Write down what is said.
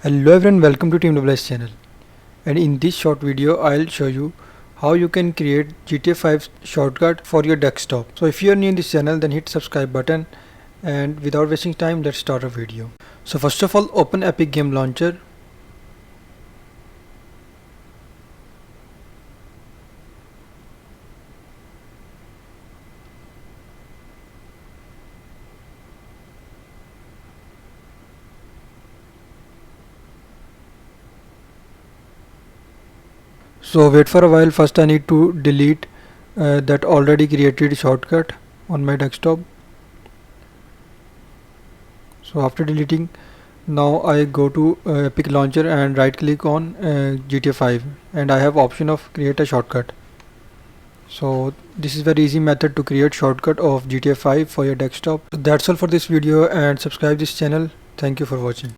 Hello everyone, welcome to Team WS channel. And in this short video I'll show you how you can create GTA 5 shortcut for your desktop. So if you are new in this channel, then hit subscribe button, and without wasting time, let's start a video. So first of all, open Epic Game Launcher. So wait for a while. First I need to delete that already created shortcut on my desktop. So after deleting, now I go to Epic Launcher and right click on GTA 5, and I have option of create a shortcut. So this is very easy method to create shortcut of GTA 5 for your desktop. So that's all for this video, and subscribe this channel. Thank you for watching.